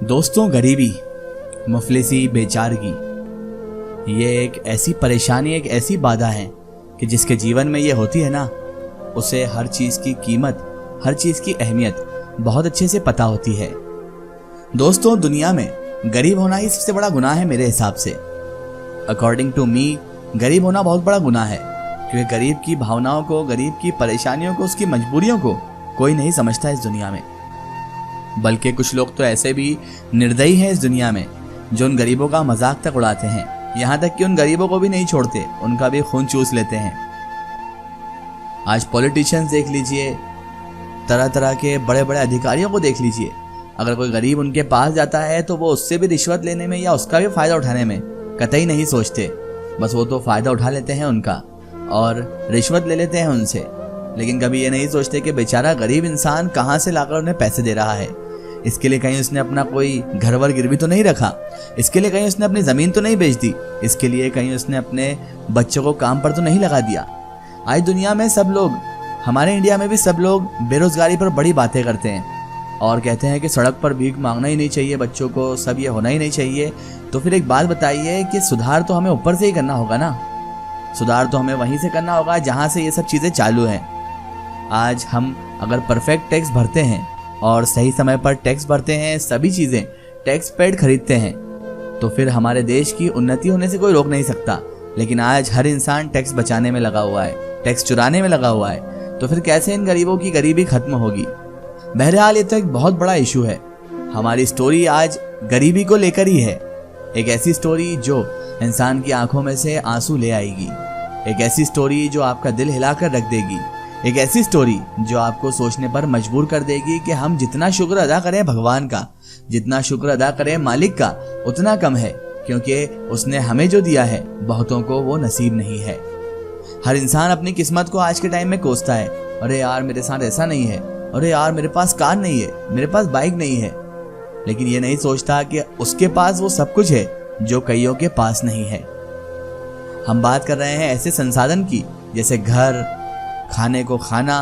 दोस्तों, गरीबी, मुफलिसी, बेचारगी, ये एक ऐसी परेशानी, एक ऐसी बाधा है कि जिसके जीवन में ये होती है ना, उसे हर चीज़ की कीमत, हर चीज़ की अहमियत बहुत अच्छे से पता होती है। दोस्तों, दुनिया में गरीब होना ही सबसे बड़ा गुनाह है मेरे हिसाब से। अकॉर्डिंग टू मी, गरीब होना बहुत बड़ा गुनाह है, क्योंकि गरीब की भावनाओं को, गरीब की परेशानियों को, उसकी मजबूरियों को कोई नहीं समझता इस दुनिया में। बल्कि कुछ लोग तो ऐसे भी निर्दयी हैं इस दुनिया में जो उन गरीबों का मजाक तक उड़ाते हैं, यहाँ तक कि उन गरीबों को भी नहीं छोड़ते, उनका भी खून चूस लेते हैं। आज पॉलिटिशियंस देख लीजिए, तरह तरह के बड़े बड़े अधिकारियों को देख लीजिए, अगर कोई गरीब उनके पास जाता है तो वो उससे भी रिश्वत लेने में या उसका भी फायदा उठाने में कतई नहीं सोचते। बस वो तो फायदा उठा लेते हैं उनका और रिश्वत ले लेते हैं उनसे, लेकिन कभी ये नहीं सोचते कि बेचारा गरीब इंसान कहाँ से लाकर उन्हें पैसे दे रहा है। इसके लिए कहीं उसने अपना कोई घर वर गिरवी तो नहीं रखा, इसके लिए कहीं उसने अपनी ज़मीन तो नहीं बेच दी, इसके लिए कहीं उसने अपने बच्चों को काम पर तो नहीं लगा दिया। आज दुनिया में सब लोग, हमारे इंडिया में भी सब लोग बेरोजगारी पर बड़ी बातें करते हैं और कहते हैं कि सड़क पर भीख मांगना ही नहीं चाहिए बच्चों को, सब ये होना ही नहीं चाहिए। तो फिर एक बात बताइए कि सुधार तो हमें ऊपर से ही करना होगा ना, सुधार तो हमें वहीं से करना होगा जहाँ से ये सब चीज़ें चालू हैं। आज हम अगर परफेक्ट टैक्स भरते हैं और सही समय पर टैक्स भरते हैं, सभी चीज़ें टैक्स पेड खरीदते हैं, तो फिर हमारे देश की उन्नति होने से कोई रोक नहीं सकता। लेकिन आज हर इंसान टैक्स बचाने में लगा हुआ है, टैक्स चुराने में लगा हुआ है, तो फिर कैसे इन गरीबों की गरीबी खत्म होगी। बहरहाल ये तो एक बहुत बड़ा इशू है। हमारी स्टोरी आज गरीबी को लेकर ही है, एक ऐसी स्टोरी जो इंसान की आंखों में से आंसू ले आएगी, एक ऐसी स्टोरी जो आपका दिल हिलाकर रख देगी, एक ऐसी स्टोरी जो आपको सोचने पर मजबूर कर देगी कि हम जितना शुक्र अदा करें भगवान का, जितना शुक्र अदा करें मालिक का, उतना कम है, क्योंकि उसने हमें जो दिया है बहुतों को वो नसीब नहीं है। हर इंसान अपनी किस्मत को आज के टाइम में कोसता है, अरे यार मेरे साथ ऐसा नहीं है, अरे यार मेरे पास कार नहीं है, मेरे पास बाइक नहीं है, लेकिन ये नहीं सोचता कि उसके पास वो सब कुछ है जो कईयों के पास नहीं है। हम बात कर रहे हैं ऐसे संसाधन की जैसे घर, खाने को खाना,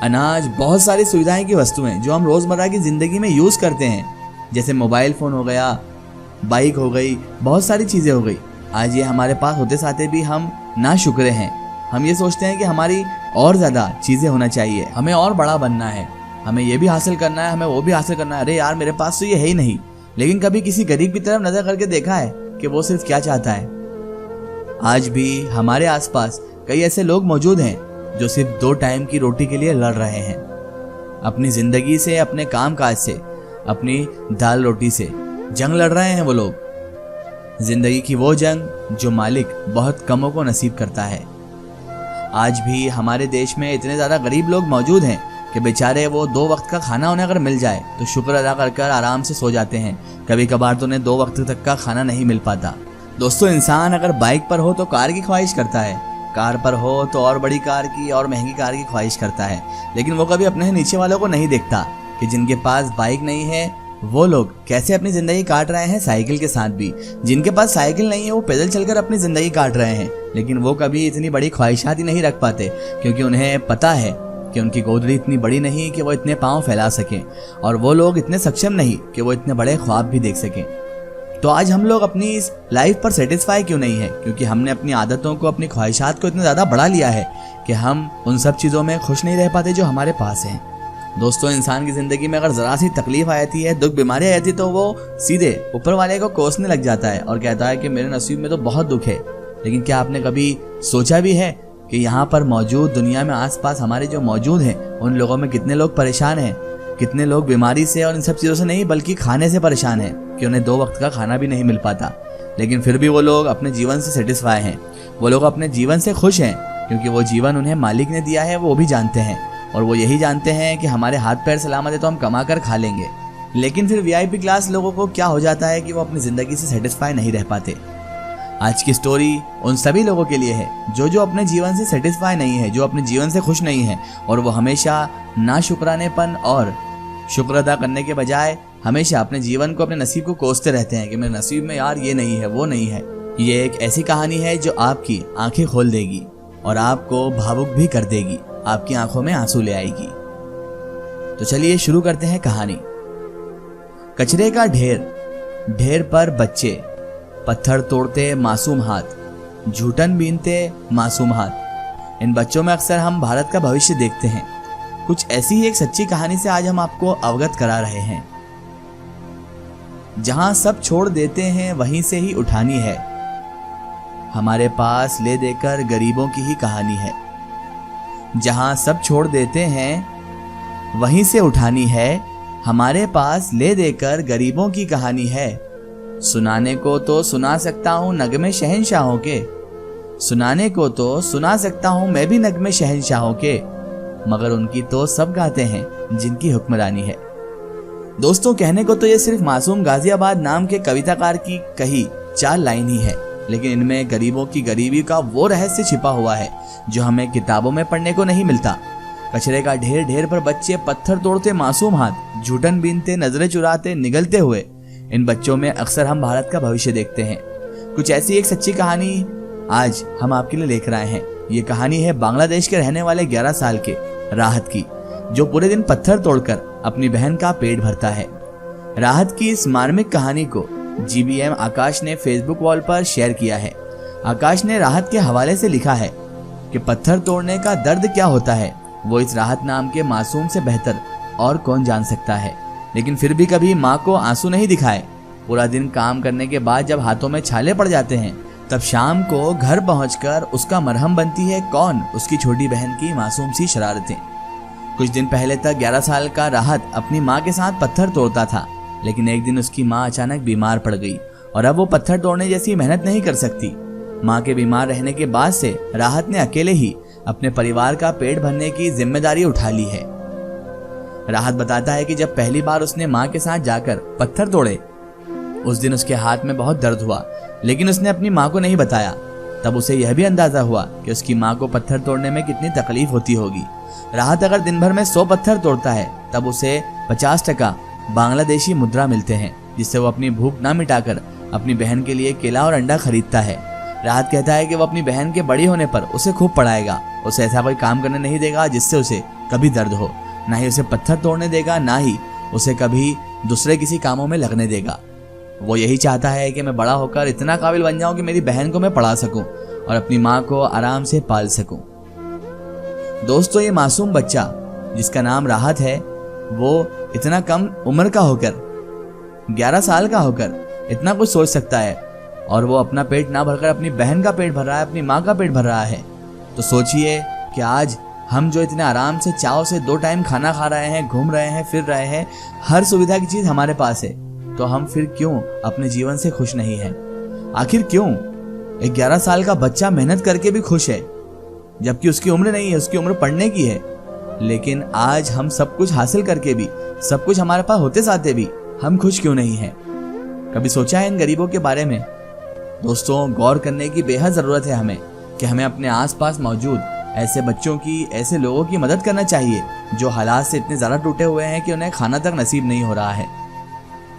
अनाज, बहुत सारी सुविधाएं की वस्तुएं जो हम रोज़मर्रा की ज़िंदगी में यूज़ करते हैं, जैसे मोबाइल फ़ोन हो गया, बाइक हो गई, बहुत सारी चीज़ें हो गई। आज ये हमारे पास होते साथे भी हम ना शुक्र हैं। हम ये सोचते हैं कि हमारी और ज़्यादा चीज़ें होना चाहिए, हमें और बड़ा बनना है, हमें ये भी हासिल करना है, हमें वो भी हासिल करना है। अरे यार मेरे पास तो ये है ही नहीं। लेकिन कभी किसी गरीब की तरफ नज़र करके देखा है कि वो सिर्फ क्या चाहता है? आज भी हमारे आसपास कई ऐसे लोग मौजूद हैं जो सिर्फ 2 टाइम की रोटी के लिए लड़ रहे हैं, अपनी जिंदगी से, अपने काम काज से, अपनी दाल रोटी से जंग लड़ रहे हैं वो लोग। जिंदगी की वो जंग जो मालिक बहुत कमों को नसीब करता है। आज भी हमारे देश में इतने ज़्यादा गरीब लोग मौजूद हैं कि बेचारे वो 2 वक्त का खाना उन्हें अगर मिल जाए तो शुक्र अदा कर कर आराम से सो जाते हैं। कभी कभार तो उन्हें 2 वक्त तक का खाना नहीं मिल पाता। दोस्तों, इंसान अगर बाइक पर हो तो कार की ख्वाहिश करता है, कार पर हो तो और बड़ी कार की और महंगी कार की ख्वाहिश करता है, लेकिन वो कभी अपने नीचे वालों को नहीं देखता कि जिनके पास बाइक नहीं है वो लोग कैसे अपनी ज़िंदगी काट रहे हैं साइकिल के साथ भी। जिनके पास साइकिल नहीं है वो पैदल चलकर अपनी ज़िंदगी काट रहे हैं, लेकिन वो कभी इतनी बड़ी ख्वाहिशात ही नहीं रख पाते, क्योंकि उन्हें पता है कि उनकी गोदड़ी इतनी बड़ी नहीं कि वो इतने पाँव फैला सकें, और वो लोग इतने सक्षम नहीं कि वो इतने बड़े ख्वाब भी देख सकें। तो आज हम लोग अपनी इस लाइफ पर सेटिस्फाई क्यों नहीं है? क्योंकि हमने अपनी आदतों को, अपनी ख्वाहिशात को इतना ज़्यादा बढ़ा लिया है कि हम उन सब चीज़ों में खुश नहीं रह पाते जो हमारे पास हैं। दोस्तों, इंसान की ज़िंदगी में अगर ज़रा सी तकलीफ आ जाती है, दुख बीमारी आ जाती है, तो वो सीधे ऊपर वाले को कोसने लग जाता है और कहता है कि मेरे नसीब में तो बहुत दुख है। लेकिन क्या आपने कभी सोचा भी है कि यहाँ पर मौजूद, दुनिया में आसपास हमारे जो मौजूद हैं, उन लोगों में कितने लोग परेशान हैं, कितने लोग बीमारी से और इन सब चीज़ों से नहीं बल्कि खाने से परेशान हैं कि उन्हें 2 वक्त का खाना भी नहीं मिल पाता, लेकिन फिर भी वो लोग अपने जीवन से सेटिस्फाई हैं, वो लोग अपने जीवन से खुश हैं, क्योंकि वो जीवन उन्हें मालिक ने दिया है, वो भी जानते हैं, और वो यही जानते हैं कि हमारे हाथ पैर सलामत है तो हम कमा कर खा लेंगे। लेकिन फिर वीआईपी क्लास लोगों को क्या हो जाता है कि वो अपनी ज़िंदगी से सेटिस्फाई नहीं रह पाते। आज की स्टोरी उन सभी लोगों के लिए है जो अपने जीवन से सेटिस्फाई नहीं है, जो अपने जीवन से खुश नहीं है, और वो हमेशा नाशुक्रानेपन और शुक्र अदा करने के बजाय हमेशा अपने जीवन को, अपने नसीब को कोसते रहते हैं कि मेरे नसीब में यार ये नहीं है, वो नहीं है। ये एक ऐसी कहानी है जो आपकी आंखें खोल देगी और आपको भावुक भी कर देगी, आपकी आंखों में आंसू ले आएगी। तो चलिए शुरू करते हैं कहानी। कचरे का ढेर, ढेर पर बच्चे, पत्थर तोड़ते मासूम हाथ, झूठन बीनते मासूम हाथ। इन बच्चों में अक्सर हम भारत का भविष्य देखते हैं। कुछ ऐसी ही एक सच्ची कहानी से आज हम आपको अवगत करा रहे हैं। जहां सब छोड़ देते हैं वहीं से ही उठानी है, हमारे पास ले देकर गरीबों की ही कहानी है। जहां सब छोड़ देते हैं वहीं से उठानी है, हमारे पास ले देकर गरीबों की कहानी है। सुनाने को तो सुना सकता हूं नगमे शहंशाहों के, सुनाने को तो सुना सकता हूं मैं भी नगमे शहंशाहों के, मगर उनकी तो सब गाते हैं जिनकी हुक्मरानी है। दोस्तों, कहने को तो ये सिर्फ मासूम गाजियाबाद नाम के कविताकार की कही 4 लाइन ही है, लेकिन इनमें गरीबों की गरीबी का वो रहस्य छिपा हुआ है जो हमें किताबों में पढ़ने को नहीं मिलता। कचरे का ढेर, ढेर पर बच्चे, पत्थर तोड़ते मासूम हाथ, झूठन बीनते, नजरें चुराते निगलते हुए, इन बच्चों में अक्सर हम भारत का भविष्य देखते हैं। कुछ ऐसी एक सच्ची कहानी आज हम आपके लिए लेकर आए हैं। ये कहानी है बांग्लादेश के रहने वाले 11 साल के राहत की, जो पूरे दिन पत्थर तोड़कर अपनी बहन का पेट भरता है। राहत की इस मार्मिक कहानी को GBM आकाश ने फेसबुक वॉल पर शेयर किया है। आकाश ने राहत के हवाले से लिखा है कि पत्थर तोड़ने का दर्द क्या होता है वो इस राहत नाम के मासूम से बेहतर और कौन जान सकता है। लेकिन फिर भी कभी माँ को आंसू नहीं दिखाए। पूरा दिन काम करने के बाद जब हाथों में छाले पड़ जाते हैं, तब शाम को घर पहुंचकर उसका मरहम बनती है कौन? उसकी छोटी बहन की मासूम सी शरारतें। कुछ दिन पहले तक 11 साल का राहत अपनी माँ के साथ पत्थर तोड़ता था, लेकिन एक दिन उसकी माँ अचानक बीमार पड़ गई और अब वो पत्थर तोड़ने जैसी मेहनत नहीं कर सकती। माँ के बीमार रहने के बाद से राहत ने अकेले ही अपने परिवार का पेट भरने की जिम्मेदारी उठा ली है। राहत बताता है कि जब पहली बार उसने माँ के साथ जाकर पत्थर तोड़े, उस दिन उसके हाथ में बहुत दर्द हुआ, लेकिन उसने अपनी माँ को नहीं बताया। तब उसे यह भी अंदाजा हुआ कि उसकी माँ को पत्थर तोड़ने में कितनी तकलीफ होती होगी। राहत अगर दिन भर में 100 पत्थर तोड़ता है, तब उसे 50% बांग्लादेशी मुद्रा मिलते हैं, जिससे वो अपनी भूख ना मिटाकर अपनी बहन के लिए केला और अंडा खरीदता है। राहत कहता है कि वो अपनी बहन के बड़ी होने पर उसे खूब पढ़ाएगा, उसे ऐसा कोई काम करने नहीं देगा जिससे उसे कभी दर्द हो, ना ही उसे पत्थर तोड़ने देगा, ना ही उसे कभी दूसरे किसी कामों में लगने देगा। वो यही चाहता है कि मैं बड़ा होकर इतना काबिल बन जाऊं कि मेरी बहन को मैं पढ़ा सकूं और अपनी माँ को आराम से पाल सकूं। दोस्तों, ये मासूम बच्चा जिसका नाम राहत है, वो इतना कम उम्र का होकर, 11 साल का होकर इतना कुछ सोच सकता है, और वो अपना पेट ना भरकर अपनी बहन का पेट भर रहा है, अपनी माँ का पेट भर रहा है। तो सोचिए कि आज हम जो इतने आराम से चाव से 2 टाइम खाना खा रहे हैं, घूम रहे हैं, फिर रहे हैं, हर सुविधा की चीज हमारे पास है, तो हम फिर क्यों अपने जीवन से खुश नहीं हैं? आखिर क्यों? एक 11 साल का बच्चा मेहनत करके भी खुश है, जबकि उसकी उम्र नहीं है, उसकी उम्र पढ़ने की है। लेकिन आज हम सब कुछ हासिल करके भी, सब कुछ हमारे पास होते साथे भी हम खुश क्यों नहीं हैं? कभी सोचा है इन गरीबों के बारे में? दोस्तों, गौर करने की बेहद जरूरत है हमें कि हमें अपने आसपास मौजूद ऐसे बच्चों की, ऐसे लोगों की मदद करना चाहिए जो हालात से इतने ज़्यादा टूटे हुए हैं कि उन्हें खाना तक नसीब नहीं हो रहा है।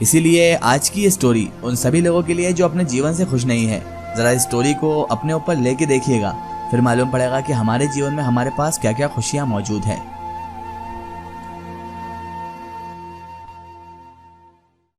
इसीलिए आज की ये स्टोरी उन सभी लोगों के लिए जो अपने जीवन से खुश नहीं है। ज़रा इस स्टोरी को अपने ऊपर लेके देखिएगा, फिर मालूम पड़ेगा कि हमारे जीवन में हमारे पास क्या क्या खुशियाँ मौजूद है।